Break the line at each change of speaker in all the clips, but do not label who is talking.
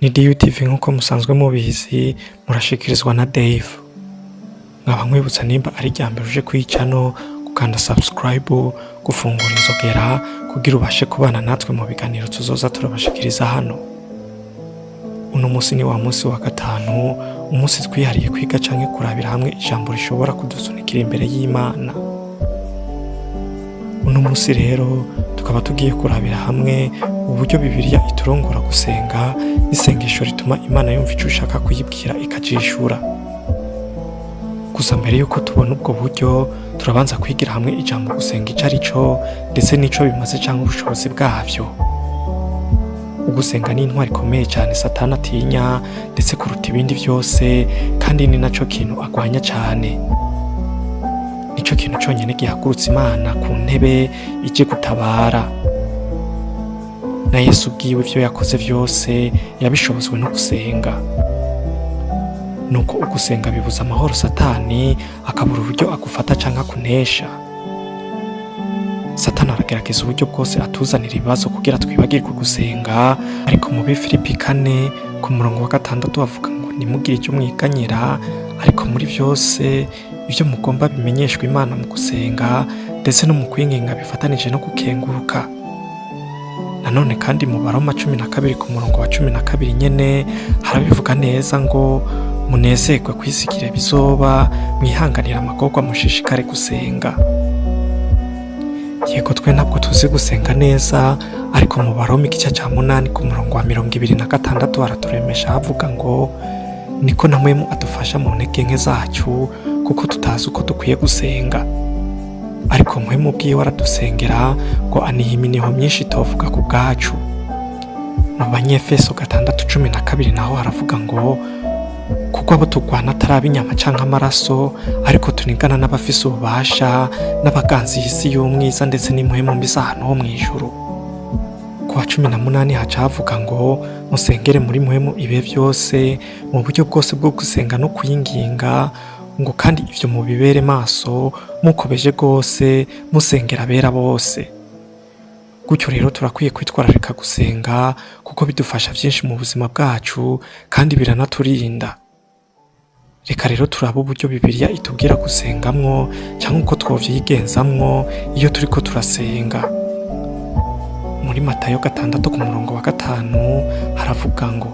Ni DUTV nk'uko musanzwe mubizi murashikirizwa na Dave. Nkaba nkwibutsa nimba ari ryambere uje kwicano gukanda subscribe, gufungura inzogera kugira ubashe kubana natwe mu biganiro tuzoza turabashikiriza hano. Uno munsi ni wa munsi wa gatanu, umunsi twihariye kwiga canke kurabira hamwe ijambo rishobora kudusunikira imbere y'Imana. Uno munsi rero tukaba tugiye kurabira hamwe uburyo Bibiliya iturongora gusenga, isengesho rituma Imana yumva ico ushaka kuyibwira ikajishura. Gusa mbere yuko tubona ubwo buryo, turabanza kwigira hamwe ijambo gusenga ico arico ndetse n'ico bimaze canke ubushobozi bwavyo. Ugusenga ni intwari ikomeye cyane Satani atinya ndetse kuruta ibindi byose, kandi ni naco kintu agwanya cyane. Nico kintu cyonyene gihagurutsa Imana ku ntebe ije gutabara. Na Yesu ubwiwe ivyo yakoze vyose yabishobozwe no gusenga. Nuko ugusenga bibuza amahoro Satani, akabura uburyo agufata canke akunesha. Satani aragerageza uburyo bwose atuzanira ibibazo kugira twibagirwe gusenga, ariko mu Bifilipi 4 ku murongo wa 6 bavuga ngo nimugire icyo mwiganyira, ariko muri byose ibyo mugomba bimenyeshwa Imana mu gusenga ndetse no mu kwinginga bifatanije no gukenguruka. Nanone kandi mu Baroma 12 ku murongo wa 12 nyene harabivuga neza ngo munezerwe kwisigire bizoba, mwihanganira amagorwa, mushishikare gusenga. Yego twe ntabwo tuzi gusenga neza, ariko mu Baroma igice cya 8 ku murongo wa 26 haraturemesha havuga ngo niko na mwemu adufasha mu ntege nke zacu, kuko tutazi uko dukwiye gusenga. Ariko mwemu bwiwe aradusengera ngo aniha iminiho myinshi tovuga ku bwacu. Mu Banyefeso 6:12 naho haravuga ngo kuko abo turwana atari inyama canke amaraso, ariko tunigana n'abafise ububasha n'abaganzi y'isi y'umwiza ndetse n'impwemu mbi z'ahantu ho mw'ijuru. Ku wa 18 haca havuga ngo musengere muri mpwemu ibe byose mu buryo bwose bwo gusenga no kuyinginga, ngo kandi ivyo mubibere maso mukobeje rwose musengera abera bose. Gutyo rero turakwiye kwitwararika gusenga kuko bidufasha byinshi mu buzima bwacu kandi biranaturinda. Reka rero turaba uburyo Bibiliya itubwira gusengamwo cyangwa uko twovyigenzamwo iyo turiko turasenga. Muri Matayo 6 ku murongo wa 5 haravuga ngo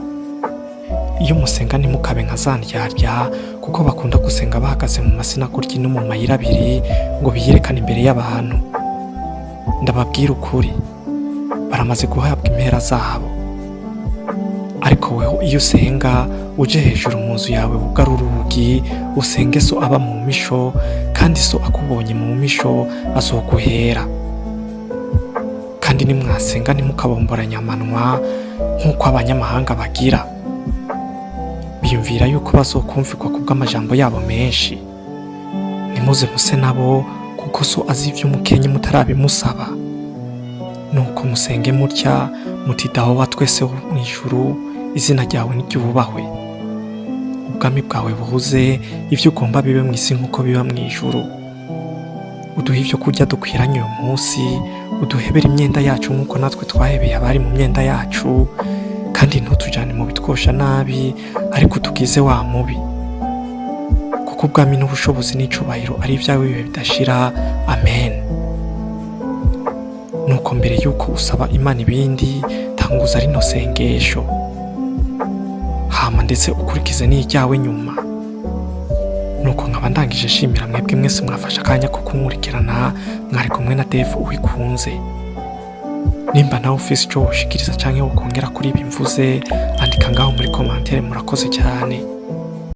iyo musenga ntimukabe nka zandyarya, kuko bakunda gusenga bahagaze mu masinagogi no mu mayira abiri ngo biyerekane imbere y'abantu. Ndababwira ukuri, baramaze guhabwa impera zabo. Ariko weho iyo usenga uje hejuru mu nzu yawe ugarura urugi, usenge so aba mu misho, kandi so akubonye mu misho azoguhera. Kandi nimwasenga ntimukabomboranya amanwa nk'uko abanyamahanga bagira, biyumvira yuko bazokumvikwa kubw'amajambo yabo menshi. Nimuze muse nabo, kuko so azi ivyo mukenye mutarabimusaba. Nuko musenge mutya muti Dawe wa twese wo mw'ijuru, izina ryawe niryubahwe, ubwami bwawe buhuze, ivyo ugomba bibe mw'isi nk'uko biba mw'ijuru. Uduhe ivyo kurya dukwiranye uyu munsi, uduhebere imyenda yacu nk'uko natwe twahebeye abari mu myenda yacu, kandi ntutujane mu bitwosha nabi, ariko tugize wa mubi. Kuko ubwami n'ubushobozi n'icubahiro ari ibyawe bibe bidashira. Amen. Nuko mbere yuko usaba Imana ibindi, tanguza rino sengesho, hama ndetse ukurikize n'iryawe nyuma. Nuko nkaba ndangije shimira mwebwe mwese mwafasha akanya ko kunkurikirana, mwari kumwe na Dave uwikunze. Nimba nawe ufise ico woshikiriza canke wokongera kuri ibi mvuze, andika ngaho muri commentaire. Murakoze cyane.